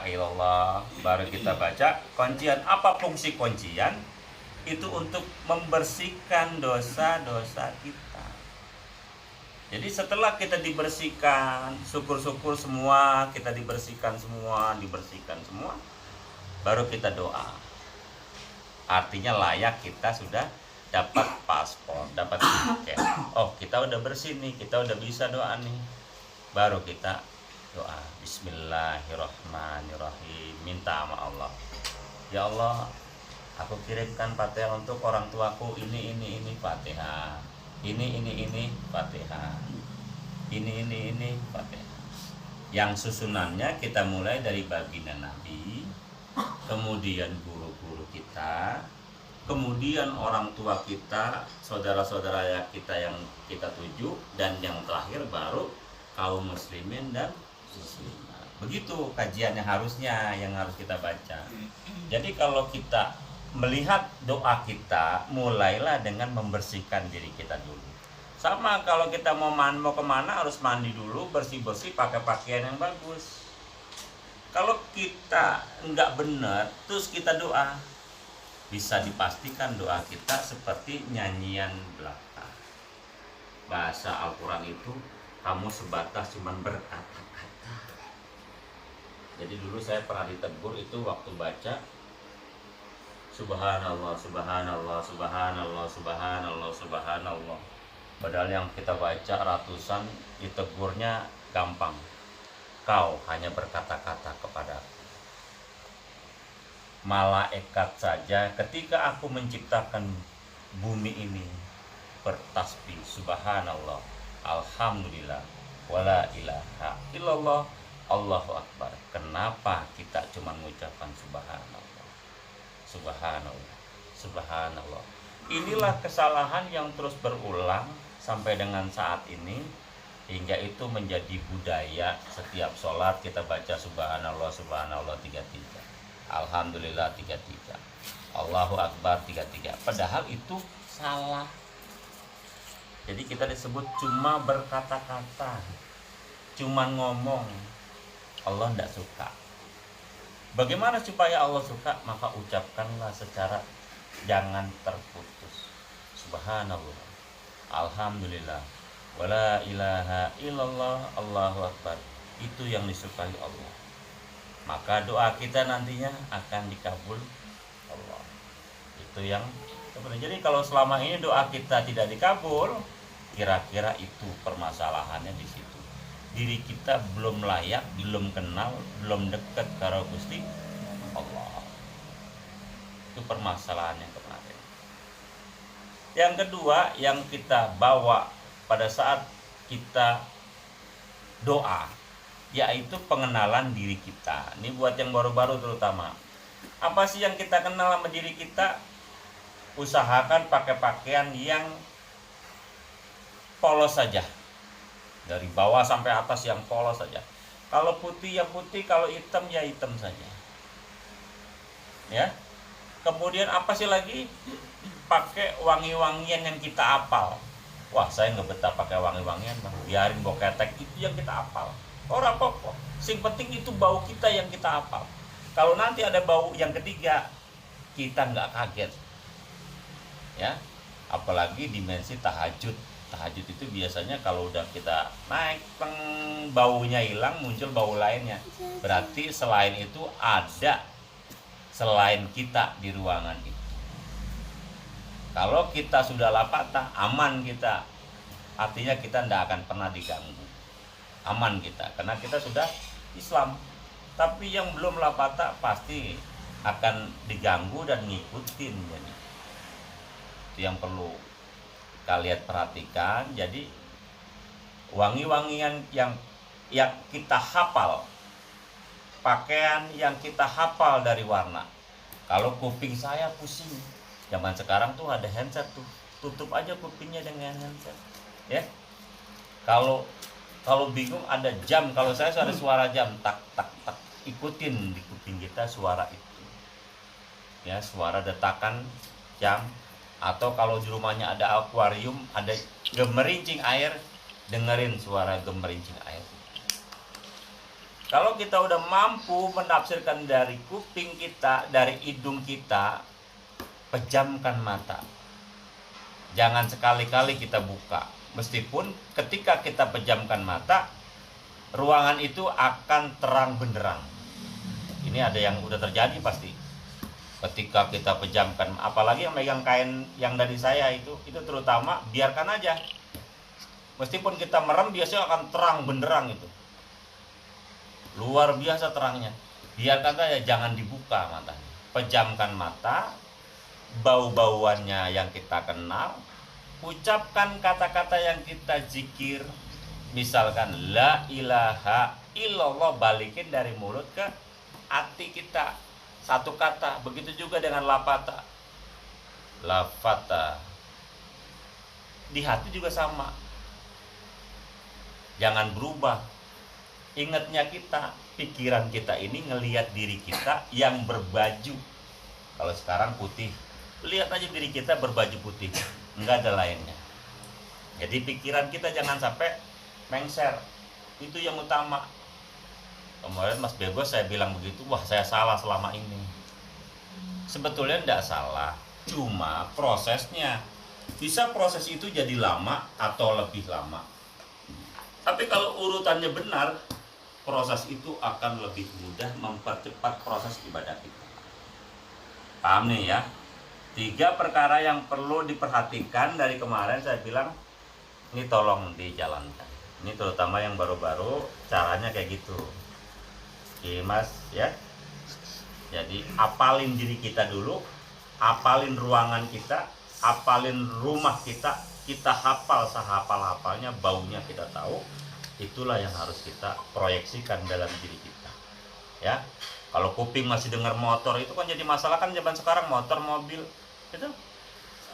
ilallah, baru kita baca kuncian. Apa fungsi kuncian? Itu untuk membersihkan dosa-dosa kita. Jadi setelah kita dibersihkan, syukur-syukur semua, kita dibersihkan semua, baru kita doa. Artinya layak kita sudah dapat paspor, dapat tiket. Oh, kita udah bersih nih, kita udah bisa doa nih. Baru kita doa. Bismillahirrahmanirrahim. Minta sama Allah. Ya Allah, aku kirimkan Fatihah untuk orang tuaku ini Fatihah. Ini Fatihah. Ini Fatihah. Yang susunannya kita mulai dari baginda Nabi, kemudian guru-guru kita, kemudian orang tua kita, saudara-saudara kita yang kita tuju, dan yang terakhir baru kaum muslimin dan muslimat. Begitu kajian yang harus kita baca. Jadi kalau kita melihat doa kita, mulailah dengan membersihkan diri kita dulu. Sama kalau kita mau kemana, harus mandi dulu, bersih-bersih, pakai pakaian yang bagus. Kalau kita nggak benar, terus kita doa, bisa dipastikan doa kita seperti nyanyian belaka. Bahasa Al-Quran itu kamu sebatas cuman berkata-kata. Jadi dulu saya pernah ditegur itu waktu baca Subhanallah, Subhanallah, Subhanallah, Subhanallah, Subhanallah. Padahal yang kita baca ratusan, ditegurnya gampang. Kau hanya berkata-kata kepadaku. Malaikat saja ketika aku menciptakan bumi ini bertasbih subhanallah, alhamdulillah, wala ilaha illallah, Allahu akbar. Kenapa kita cuma mengucapkan subhanallah, subhanallah, subhanallah? Inilah kesalahan yang terus berulang sampai dengan saat ini, hingga itu menjadi budaya. Setiap sholat kita baca subhanallah, subhanallah 33, alhamdulillah 33, Allahu akbar 33. Padahal itu salah. Jadi kita disebut cuma berkata-kata, cuma ngomong. Allah tidak suka. Bagaimana supaya Allah suka? Maka ucapkanlah secara jangan terputus. Subhanallah, alhamdulillah, wala ilaha illallah, Allahu akbar. Itu yang disukai Allah. Maka doa kita nantinya akan dikabul Allah. Itu yang sebenarnya. Jadi kalau selama ini doa kita tidak dikabul, kira-kira itu permasalahannya di situ. Diri kita belum layak, belum kenal, belum dekat karo Gusti Allah. Itu permasalahan yang kemarin. Yang kedua yang kita bawa pada saat kita doa, yaitu pengenalan diri kita. Ini buat yang baru-baru terutama. Apa sih yang kita kenal sama diri kita? Usahakan pakai pakaian yang polos saja. Dari bawah sampai atas yang polos saja. Kalau putih ya putih, kalau hitam ya hitam saja. Ya. Kemudian apa sih lagi? Pakai wangi-wangian yang kita apal. Wah, saya nggak betah pakai wangi-wangian, Bang. Biarin bau ketek, itu yang kita apal. Orang apa-apa. Sing penting itu bau kita yang kita apal. Kalau nanti ada bau yang ketiga, kita nggak kaget. Ya. Apalagi dimensi tahajud. Tahajud itu biasanya kalau udah kita naik, baunya hilang, muncul bau lainnya. Berarti selain itu ada selain kita di ruangan itu. Kalau kita sudah lapatah, aman kita. Artinya kita tidak akan pernah diganggu. Aman kita, karena kita sudah Islam. Tapi yang belum lapatah pasti akan diganggu dan ngikutin. Jadi itu yang perlu kalian perhatikan. Jadi wangi-wangian yang kita hafal, pakaian yang kita hafal dari warna. Kalau kuping saya pusing, zaman sekarang tuh ada handset tuh, tutup aja kupingnya dengan handset. Ya, kalau bingung ada jam, kalau saya ada suara jam tak tak tak, ikutin di kuping kita suara itu. Ya, suara detakan jam. Atau kalau di rumahnya ada akuarium, ada gemerincing air, dengerin suara gemerincing air. Kalau kita udah mampu menafsirkan dari kuping kita, dari hidung kita, pejamkan mata. Jangan sekali-kali kita buka. Meskipun ketika kita pejamkan mata, ruangan itu akan terang benderang. Ini ada yang udah terjadi pasti. Ketika kita pejamkan, apalagi yang megang kain yang dari saya itu terutama, biarkan aja. Meskipun kita merem, biasanya akan terang benderang itu. Luar biasa terangnya. Biarkan saja, jangan dibuka matanya. Pejamkan mata, bau-bauannya yang kita kenal, ucapkan kata-kata yang kita zikir. Misalkan la ilaha illallah, balikin dari mulut ke hati kita. Satu kata, begitu juga dengan lafata. Lafata. Di hati juga sama. Jangan berubah. Ingatnya kita, pikiran kita ini ngelihat diri kita yang berbaju. Kalau sekarang putih, lihat aja diri kita berbaju putih, enggak ada lainnya. Jadi pikiran kita jangan sampai mengser, itu yang utama. Kemarin Mas Bego saya bilang begitu, wah saya salah selama ini. Sebetulnya enggak salah, cuma prosesnya. Bisa proses itu jadi lama atau lebih lama. Tapi kalau urutannya benar, proses itu akan lebih mudah mempercepat proses ibadah kita. Paham nih ya? 3 perkara yang perlu diperhatikan dari kemarin saya bilang, ini tolong dijalankan. Ini terutama yang baru-baru, caranya kayak gitu. Oke Mas ya. Jadi apalin diri kita dulu, apalin ruangan kita, apalin rumah kita, kita hafal sehafal-hafalnya, baunya kita tahu. Itulah yang harus kita proyeksikan dalam diri kita. Ya. Kalau kuping masih dengar motor itu kan jadi masalah kan zaman sekarang, motor, mobil. Itu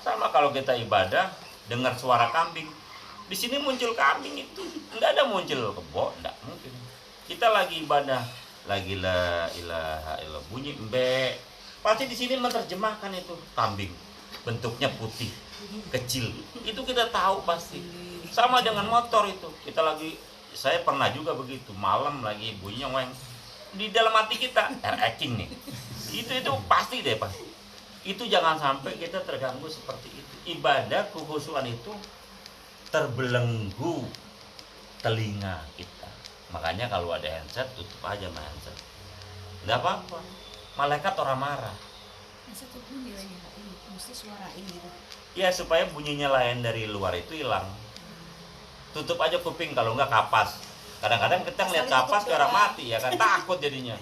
sama kalau kita ibadah dengar suara kambing. Di sini muncul kambing itu, enggak ada muncul kebo, enggak mungkin. Kita lagi ibadah, lagi la ilaha illallah, bunyi embe. Pasti di sini menerjemahkan itu kambing. Bentuknya putih, kecil. Itu kita tahu pasti. Sama dengan motor itu. Kita lagi, saya pernah juga begitu, malam lagi bunyinya weng. Di dalam hati kita, ecing nih. Itu pasti deh pasti. Itu jangan sampai kita terganggu seperti itu. Ibadah kekhusyuan itu terbelenggu telinga kita. Makanya kalau ada handset, tutup aja sama handset. Nggak apa-apa. Malaikat orang marah. Satu bunyi lagi, mesti suarain gitu. Ya supaya bunyinya lain dari luar itu hilang. Tutup aja kuping, kalau nggak kapas. Kadang-kadang kita ngeliat kapas ke orang mati ya kan, takut jadinya.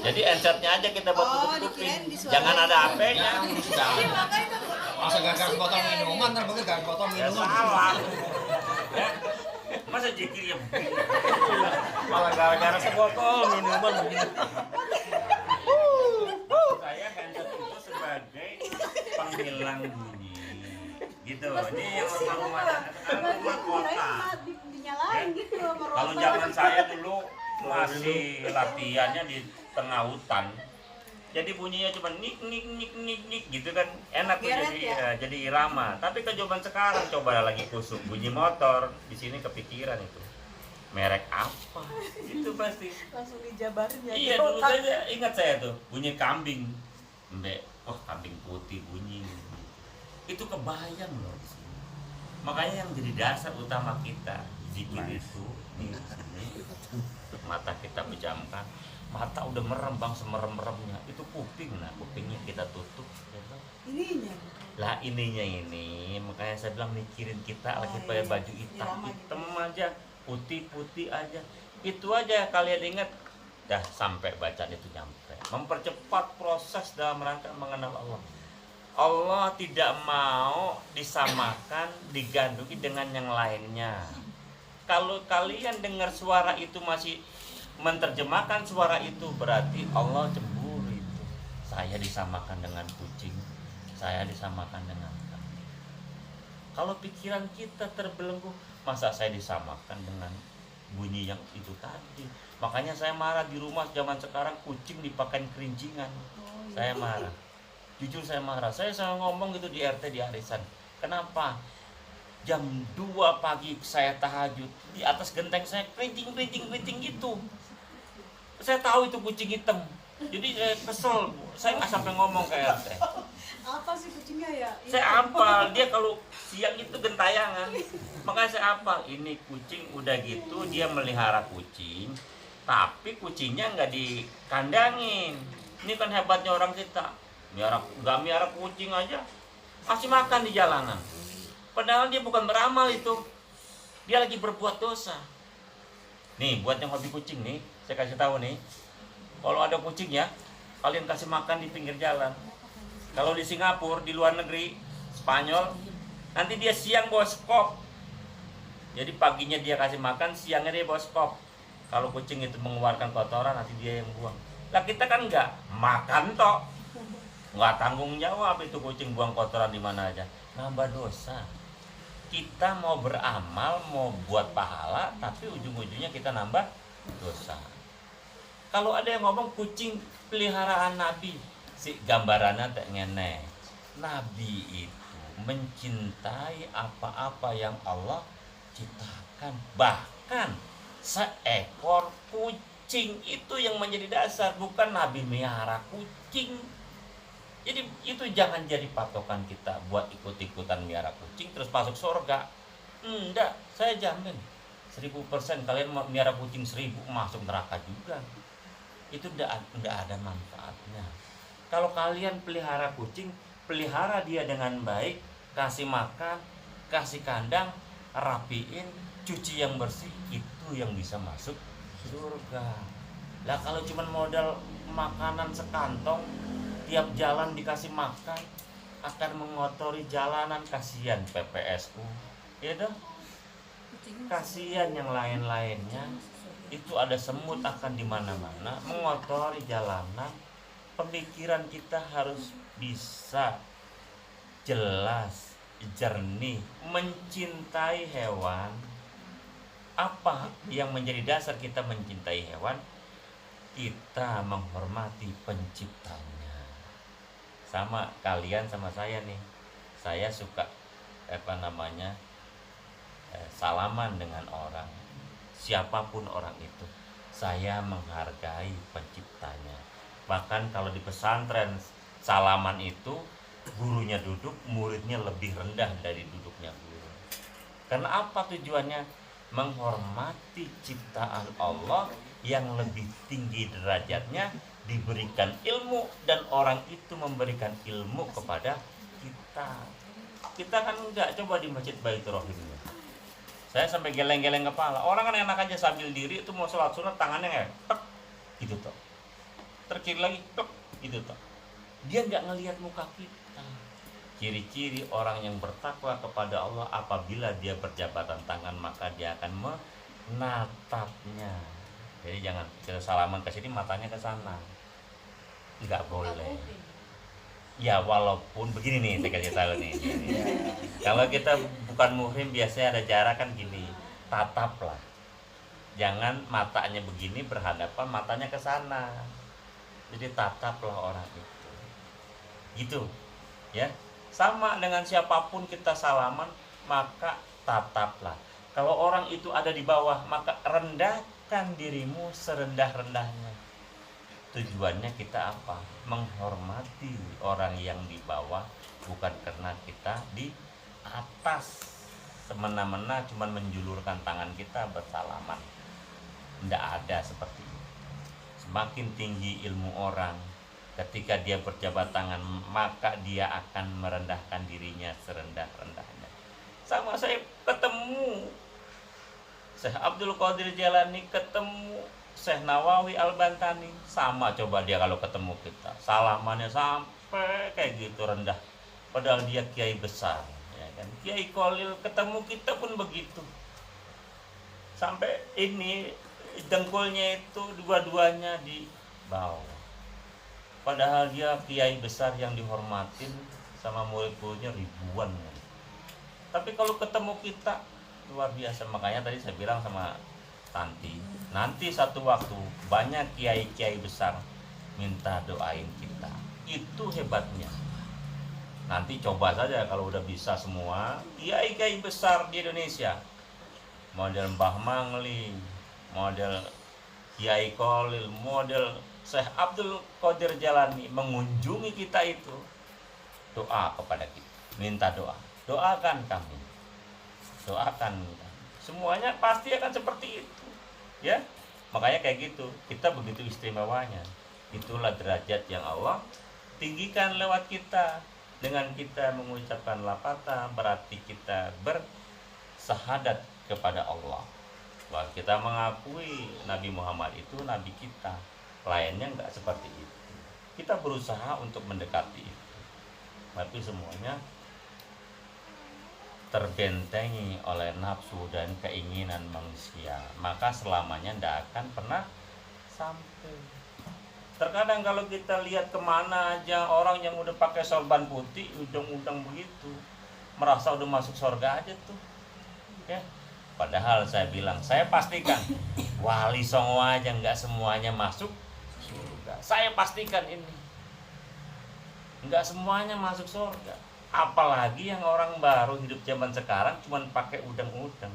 Jadi handsetnya aja kita buat tutup kuping. Jangan ada HP-nya. Masa gagal botol minuman, ntar bener gagal botol Ya minuman. salah. Ya. Masa jikir ya begini. Malah gara-gara sebotol minuman begini. Saya handset itu sebagai penghilang bunyi. Gitu. Ini yang rumah kota. Dinyalain gitu. Kalau zaman saya dulu masih latihannya di tengah hutan. Jadi bunyinya cuma nik nik nik nik nik gitu kan, enak tuh jadi irama. Tapi ke zaman sekarang coba lagi kusuk bunyi motor, di sini kepikiran itu merek apa, itu pasti Langsung dijabarin ya. iya dulu saya ingat saya tuh bunyi kambing, mbak, wah kambing putih bunyi, itu kebayang loh di sini. Makanya yang jadi dasar utama kita zikir itu nih, mata kita pejamkan. Mata udah merem bang, semerem-meremnya itu kuping, nah kupingnya kita tutup ya kan? Ininya Lah ininya ini, makanya saya bilang mikirin kita lagi pakai baju hitam aja, putih aja, itu aja kalian ingat dah sampai bacaan itu nyampe, mempercepat proses dalam rangka mengenal Allah. Allah tidak mau disamakan, digandungi dengan yang lainnya. Kalau kalian dengar suara itu masih menerjemahkan suara itu, berarti Allah cemburu itu. Saya disamakan dengan kucing, saya disamakan dengan kambing. Kalau pikiran kita terbelenggu, masa saya disamakan dengan bunyi yang itu tadi? Makanya saya marah di rumah zaman sekarang, kucing dipakai kerincingan. Saya marah. Jujur saya marah. Saya ngomong gitu di RT, di arisan. Kenapa? jam 2 pagi saya tahajud, di atas genteng saya keriting gitu. Saya tahu itu kucing hitam. Jadi saya kesel, saya nggak sampai ngomong ke RT. Apa sih kucingnya ya? Saya hafal, dia kalau siang itu gentayangan. Makanya saya hafal, ini kucing udah gitu, dia melihara kucing, tapi kucingnya nggak dikandangin. Ini kan hebatnya orang kita, nggak miara kucing aja, kasih makan di jalanan. Padahal dia bukan beramal itu, dia lagi berbuat dosa. Nih, buat yang hobi kucing nih, saya kasih tahu nih, kalau ada kucing ya, kalian kasih makan di pinggir jalan. Kalau di Singapura, di luar negeri, Spanyol, nanti dia siang bawa skop. Jadi paginya dia kasih makan, siangnya dia bawa skop. Kalau kucing itu mengeluarkan kotoran, nanti dia yang buang. Lah kita kan enggak, makan toh. Enggak tanggung jawab itu kucing buang kotoran di mana aja. Nambah dosa. Kita mau beramal, mau buat pahala, tapi ujung-ujungnya kita nambah dosa. Kalau ada yang ngomong kucing peliharaan Nabi, si gambarannya tak ngene. Nabi itu mencintai apa-apa yang Allah ciptakan. Bahkan seekor kucing itu yang menjadi dasar, bukan Nabi melihara kucing. Jadi itu jangan jadi patokan kita buat ikut-ikutan melihara kucing terus masuk surga. Enggak, saya jamin 1000% kalian melihara kucing 1000 masuk neraka juga. Itu enggak ada manfaatnya. Kalau kalian pelihara kucing, pelihara dia dengan baik, kasih makan, kasih kandang, rapiin, cuci yang bersih, itu yang bisa masuk surga. Lah kalau cuma modal makanan sekantong, tiap jalan dikasih makan, akan mengotori jalanan, kasihan PPSU, ya dong. Kasihan yang lain-lainnya, itu ada semut akan di mana-mana, mengotori jalanan. Pemikiran kita harus bisa jelas, jernih, mencintai hewan. Apa yang menjadi dasar kita mencintai hewan? Kita menghormati penciptanya. Sama kalian sama saya nih, saya suka salaman dengan orang, siapapun orang itu, saya menghargai penciptanya. Bahkan kalau di pesantren salaman itu gurunya duduk, muridnya lebih rendah dari duduknya guru. Karena apa tujuannya? Menghormati ciptaan Allah yang lebih tinggi derajatnya, diberikan ilmu, dan orang itu memberikan ilmu kepada kita. Kita kan enggak, coba di Masjid Baitur Rahim. Saya sampai geleng-geleng kepala. Orang kan enak aja sambil diri itu mau sholat sunat tangannya kayak tek gitu toh. Terkiri lagi tek gitu toh. Dia enggak ngelihat muka kita. Ciri-ciri orang yang bertakwa kepada Allah, apabila dia berjabatan tangan maka dia akan menatapnya. Jadi jangan kita salaman ke sini matanya ke sana. Enggak boleh. Ya walaupun begini nih, saya kasih tahu nih. Kalau kita bukan muhrim biasanya ada cara kan gini, tataplah. Jangan matanya begini berhadapan, matanya ke sana. Jadi tataplah orang itu. Gitu. Ya. Sama dengan siapapun kita salaman, maka tataplah. Kalau orang itu ada di bawah, maka rendahkan dirimu serendah-rendahnya. Tujuannya kita apa? Menghormati orang yang di bawah, bukan karena kita di atas semena-mena cuman menjulurkan tangan kita bersalaman. Tidak ada seperti itu. Semakin tinggi ilmu orang, ketika dia berjabat tangan, maka dia akan merendahkan dirinya serendah-rendahnya. Sama saya ketemu Syekh Abdul Qadir Jailani, ketemu Syekh Nawawi Al-Bantani, sama coba dia kalau ketemu kita, salamannya sampai kayak gitu rendah. Padahal dia kiai besar, ya kan? Kiai Khalil ketemu kita pun begitu. Sampai ini dengkulnya itu dua-duanya di bawah. Padahal dia kiai besar yang dihormatin sama murid-muridnya ribuan. Tapi kalau ketemu kita luar biasa. Makanya tadi saya bilang sama Tanti, nanti satu waktu banyak kiai-kiai besar minta doain kita. Itu hebatnya. Nanti coba saja kalau udah bisa semua kiai-kiai besar di Indonesia, model Mbah Mangli, model Kiai Kolil, model Syekh Abdul Qadir Jalani mengunjungi kita itu, doa kepada kita, minta doa, doakan kami, doakan kami. Semuanya pasti akan seperti itu, ya. Makanya kayak gitu, kita begitu istimewanya. Itulah derajat yang Allah tinggikan lewat kita. Dengan kita mengucapkan lafata, berarti kita bersahadat kepada Allah. Bahwa kita mengakui Nabi Muhammad itu Nabi kita. Lainnya enggak seperti itu. Kita berusaha untuk mendekati itu. Tapi semuanya terbentengi oleh nafsu dan keinginan manusia. Maka selamanya tidak akan pernah sampai. Terkadang kalau kita lihat kemana aja orang yang udah pakai sorban putih, udang-udang begitu, merasa udah masuk surga aja tuh, ya. Padahal saya bilang, saya pastikan wali songo aja nggak semuanya masuk surga. Saya pastikan ini, nggak semuanya masuk surga. Apalagi yang orang baru hidup zaman sekarang cuman pakai udang-udang,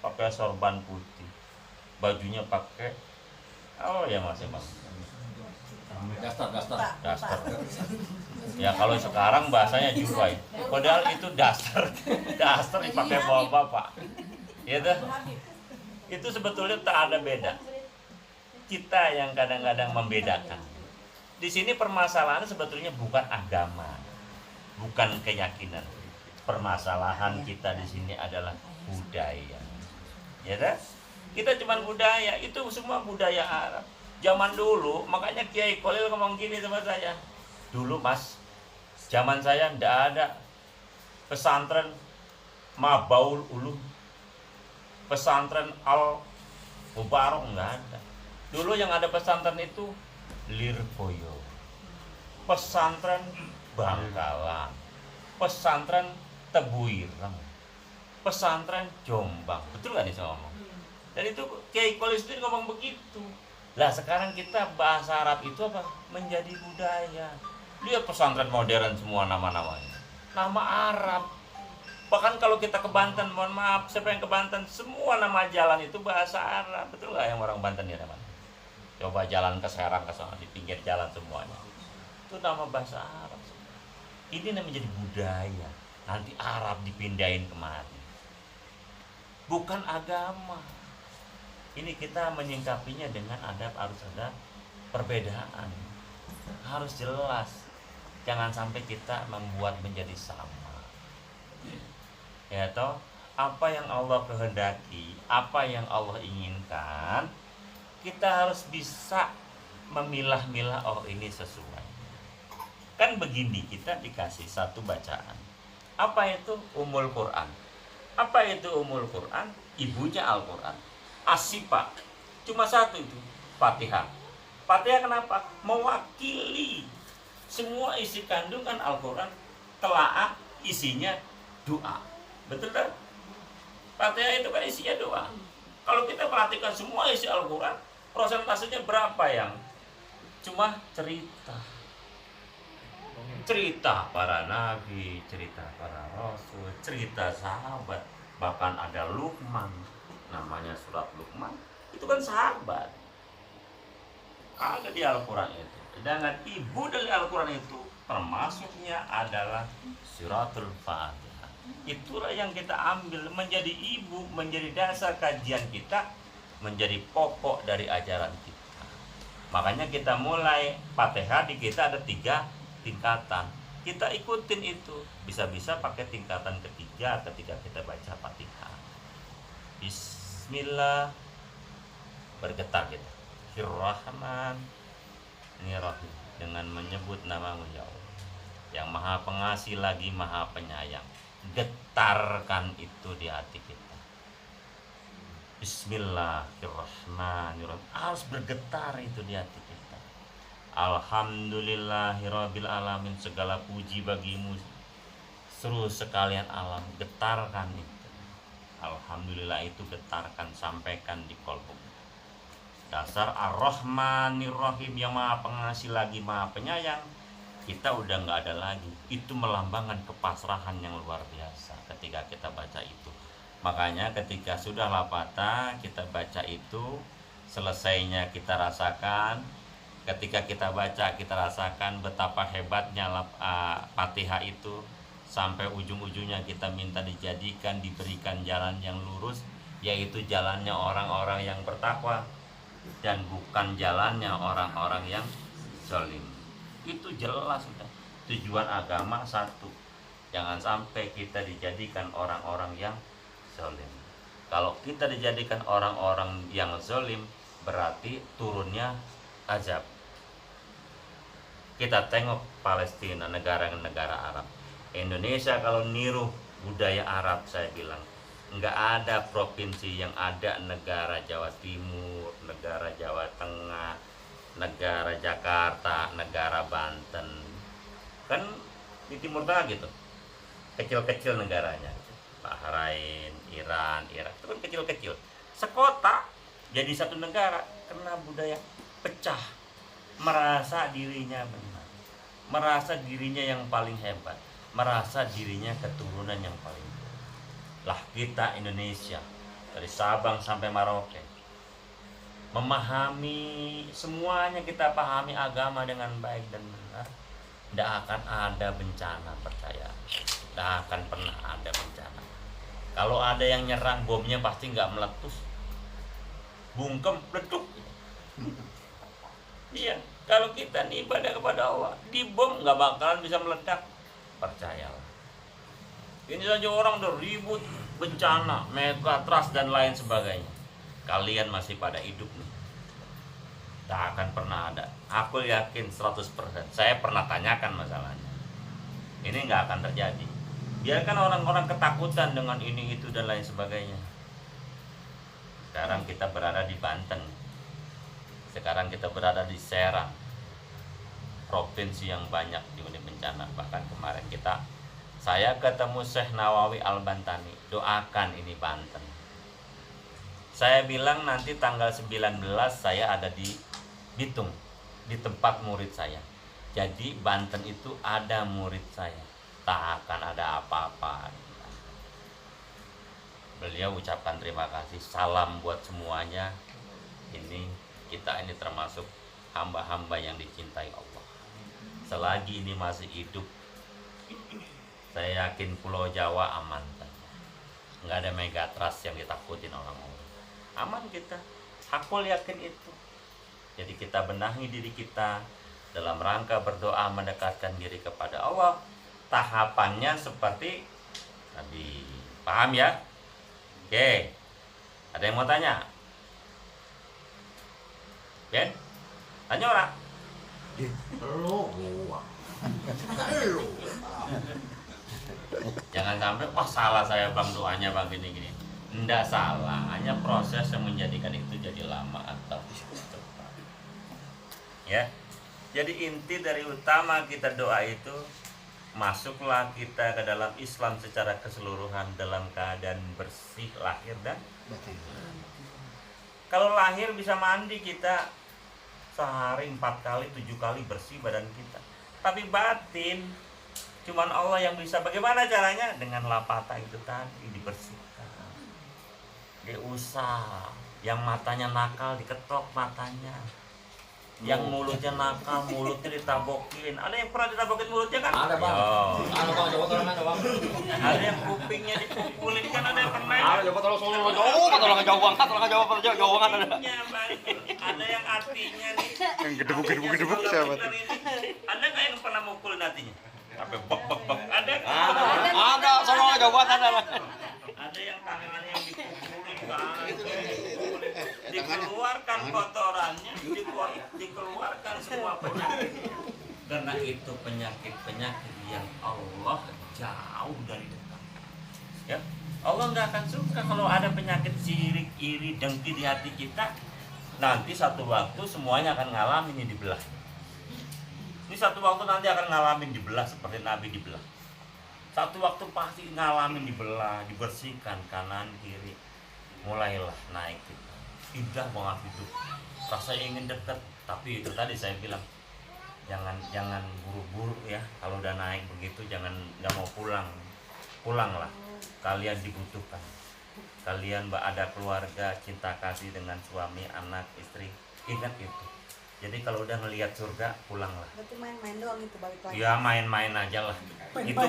pakai sorban putih, bajunya pakai ya Mas Emang. Daster. Ya kalau sekarang bahasanya jurai. Padahal itu daster dipakai bapak-bapak. Ya tuh. Itu sebetulnya tak ada beda. Kita yang kadang-kadang membedakan. Di sini permasalahannya sebetulnya bukan agama, bukan keyakinan. Permasalahan kita di sini adalah budaya. Ya tuh? Kita cuma budaya, itu semua budaya Arab. Zaman dulu, makanya Kiai Kolil ngomong gini sama saya. Dulu Mas, zaman saya ndak ada pesantren Mabaul Ulum, pesantren Al Mubarak nggak ada. Dulu yang ada pesantren itu Lirboyo, pesantren Bangkalan, pesantren Tebuireng, pesantren Jombang. Betul nggak nih saya ngomong? Dan itu Kiai Kolil sendiri ngomong begitu. Lah sekarang kita bahasa Arab itu apa? Menjadi budaya. Lihat pesantren modern semua nama-namanya. Nama Arab. Bahkan kalau kita ke Banten, mohon maaf, siapa yang ke Banten, semua nama jalan itu bahasa Arab. Betul nggak yang orang Banten ya teman? Coba jalan ke Serang ke sana, di pinggir jalan semuanya. Itu nama bahasa Arab. Ini namanya menjadi budaya. Nanti Arab dipindahin kemari. Bukan agama. Ini kita menyingkapinya dengan harus ada perbedaan. Harus jelas. Jangan sampai kita membuat menjadi sama. Ya toh, apa yang Allah kehendaki, apa yang Allah inginkan, kita harus bisa memilah-milah, oh ini sesuai. Kan begini, kita dikasih satu bacaan. Apa itu Ummul Quran? Apa itu Ummul Quran? Ibunya Al-Quran. Asyifa, cuma satu itu, Fatihah. Fatihah kenapa? Mewakili semua isi kandungan Al-Quran, telaah isinya doa. Betul kan? Fatihah itu kan isinya doa. Kalau kita perhatikan semua isi Al-Quran, prosentasenya berapa yang cuma cerita? Cerita para nabi, cerita para rasul, cerita sahabat. Bahkan ada Luqman, namanya surat Luqman, itu kan sahabat, ada di Al-Quran itu. Sedangkan ibu dari Al-Quran itu termasuknya adalah suratul Fatihah. Itulah yang kita ambil menjadi ibu, menjadi dasar kajian kita, menjadi pokok dari ajaran kita. Makanya kita mulai Fatihah, di kita ada 3 tingkatan. Kita ikutin itu, bisa-bisa pakai tingkatan ketiga ketika kita baca Fatihah. Bismillah, bergetar kita. Ar-Rahman, ini Rahim, dengan menyebut namamu ya Allah, yang maha pengasih lagi maha penyayang. Getarkan itu di hati kita. Bismillahirrahmanirrahim, harus bergetar itu di hati kita. Alhamdulillahirabbil alamin, segala puji bagimu seluruh sekalian alam. Getarkan itu. Alhamdulillah itu getarkan, sampaikan di kolbu. Dasar Ar-Rahmanir-Rahim, yang maha pengasih lagi maha penyayang. kita udah nggak ada lagi. Itu melambangkan kepasrahan yang luar biasa ketika kita baca itu. Makanya ketika sudah lapata kita baca itu, selesainya kita rasakan. Ketika kita baca kita rasakan betapa hebatnya Fatihah itu. Sampai ujung-ujungnya kita minta dijadikan, diberikan jalan yang lurus, yaitu jalannya orang-orang yang bertakwa dan bukan jalannya orang-orang yang zalim. Itu jelas sudah. Tujuan agama satu. Jangan sampai kita dijadikan orang-orang yang zalim. Kalau kita dijadikan orang-orang yang zalim, berarti turunnya azab. Kita tengok Palestina, negara-negara Arab. Indonesia kalau niru budaya Arab, saya bilang nggak ada provinsi yang ada negara Jawa Timur, negara Jawa Tengah, negara Jakarta, negara Banten. Kan di Timur Tengah gitu, kecil-kecil negaranya. Bahrain, Iran, Irak, itu kan kecil-kecil. Sekota jadi satu negara karena budaya pecah, merasa dirinya benar, merasa dirinya yang paling hebat, merasa dirinya keturunan yang paling baik. Lah kita Indonesia dari Sabang sampai Merauke memahami semuanya, kita pahami agama dengan baik dan benar, tidak akan ada bencana, percaya, tidak akan pernah ada bencana. Kalau ada yang nyerang, bomnya pasti nggak meletus, bungkem, leduk. Iya, kalau kita nih ibadah kepada Allah, dibom nggak bakalan bisa meledak, percayalah. Ini saja orang udah ribut, bencana, megatrust dan lain sebagainya. Kalian masih pada hidup nih, tak akan pernah ada. Aku yakin 100%. Saya pernah tanyakan masalahnya. Ini nggak akan terjadi. Biarkan orang-orang ketakutan dengan ini, itu dan lain sebagainya. Sekarang kita berada di Banten. Sekarang kita berada di Serang, provinsi yang banyak diunik bencana. Bahkan kemarin saya ketemu Syekh Nawawi Al-Bantani, doakan ini Banten. Saya bilang nanti tanggal 19 saya ada di Bitung, di tempat murid saya. Jadi Banten itu ada murid saya, tak akan ada apa-apa. Beliau ucapkan terima kasih, salam buat semuanya. Kita ini termasuk hamba-hamba yang dicintai Allah. Selagi ini masih hidup, saya yakin Pulau Jawa aman saja. Nggak ada megatrust yang ditakutin orang-orang. Aman kita. Aku yakin itu. Jadi kita benahi diri kita dalam rangka berdoa mendekatkan diri kepada Allah. Tahapannya seperti tadi. Paham ya? Oke. Ada yang mau tanya? Ben? Tanya orang? Jangan sampai salah saya bang, doanya bang gini. Nggak salah, hanya proses yang menjadikan itu jadi lama atau cepat. Ya. Jadi inti dari utama kita doa itu, masuklah kita ke dalam Islam secara keseluruhan dalam keadaan bersih lahir dan batin. Kalau lahir bisa mandi kita sehari 4 kali 7 kali bersih badan kita. Tapi batin cuman Allah yang bisa. Bagaimana caranya? Dengan lapata itu tadi dibersihkan. Diusah. Yang matanya nakal diketok matanya. Yang mulutnya nakal, mulutnya ditabokin. Ada yang pernah ditabokin mulutnya kan? Ada bang. Ada bang, coba tolong ada bang. Ada yang kupingnya dipukulin kan, ada yang pernah. Ada coba tolong tolong jauh banget, jauh banget ada. Ada yang hatinya nih. Yang gedebuk siapa tuh? Ada nggak yang pernah mukulin hatinya? Sampai bek. Ada. Ada, tolong jauh banget ada. Ada yang tangannya yang dipukulin kan, dikeluarkan kotorannya, dikeluarkan semua penyakit. Karena itu penyakit-penyakit yang Allah jauh dari dekat. Ya, Allah nggak akan suka kalau ada penyakit sirik, iri, dengki di hati kita. Nanti satu waktu semuanya akan ngalamin ini dibelah. Ini satu waktu nanti akan ngalamin dibelah seperti Nabi dibelah. Satu waktu pasti ngalamin dibelah, dibersihkan kanan kiri. Mulailah naik kita. Indah banget itu. Rasa ingin dekat, tapi itu tadi saya bilang jangan buru-buru ya. Kalau udah naik begitu jangan nggak mau pulanglah. Kalian dibutuhkan. Kalian ada keluarga, cinta kasih dengan suami, anak, istri. Ingat itu. Jadi kalau udah ngelihat surga, pulanglah. Berarti main-main doang itu balik lagi. Ya main-main aja lah. Itu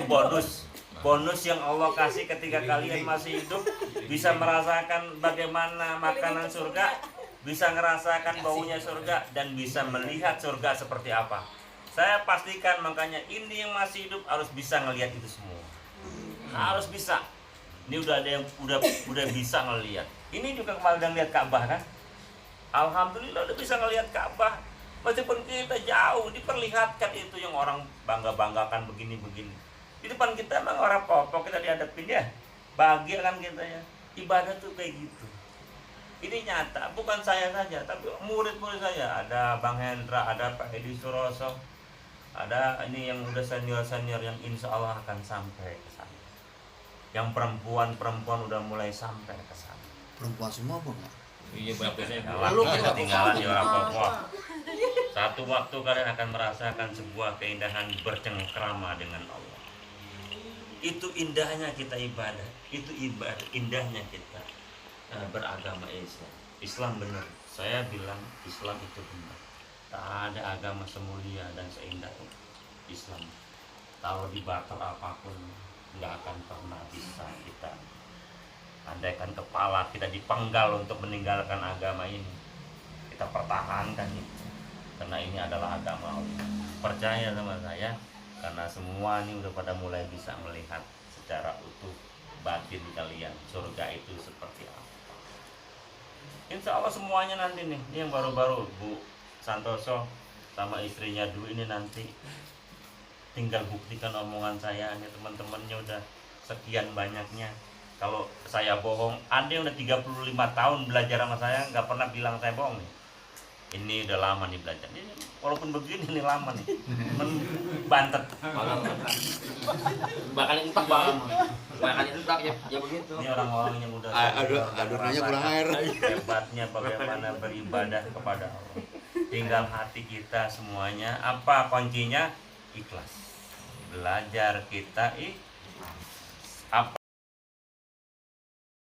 bonus yang Allah kasih ketika kalian masih hidup, bisa merasakan bagaimana makanan surga, bisa ngerasakan baunya surga, dan bisa melihat surga seperti apa. Saya pastikan, makanya ini yang masih hidup harus bisa ngelihat itu semua. Harus bisa. Ini udah ada yang udah bisa ngelihat. Ini juga kemarin udah lihat Ka'bah kan? Alhamdulillah udah bisa ngelihat Ka'bah. Meskipun kita jauh diperlihatkan itu yang orang bangga-banggakan begini-begini. Di depan kita emang orang popok, kita dihadapin ya. Bahagia kan kita ya. Ibadah tuh kayak gitu. Ini nyata, bukan saya saja, tapi murid-murid saya. Ada Bang Hendra, ada Pak Edi Suroso, ada ini yang udah senior-senior yang insya Allah akan sampai ke sana. Yang perempuan udah mulai sampai ke sana. Perempuan semua apa enggak? Iya berapa saya. Kalau ketinggalan di orang pokok. Satu waktu kalian akan merasakan sebuah keindahan bercengkrama dengan Allah. Itu indahnya kita ibadah. Itu indahnya kita beragama Islam. Islam benar. Saya bilang Islam itu benar. Tak ada agama semulia dan seindah Islam. Kalau dibakar apapun nggak akan pernah bisa kita. Andaikan kepala kita dipenggal untuk meninggalkan agama ini, kita pertahankan itu, karena ini adalah agama Allah. Percaya sama saya, karena semua ini udah pada mulai bisa melihat secara utuh batin kalian surga itu seperti apa. Insya Allah semuanya nanti nih, ini yang baru-baru Bu Santoso sama istrinya Dwi ini nanti tinggal buktikan omongan saya. Ini teman-temannya udah sekian banyaknya. Kalau saya bohong, ada yang udah 35 tahun belajar sama saya, nggak pernah bilang saya bohong nih. Ini udah lama nih belajar. Ini walaupun begini nih lama nih. Bantet. Bahkan entak bang. Bahkan entak ya begitu. Ini orang-orang yang udah adonannya kurang air. Hebatnya bagaimana beribadah kepada Allah. Tinggal hati kita semuanya. Apa kuncinya? Ikhlas. Belajar kita ikhlas. Apa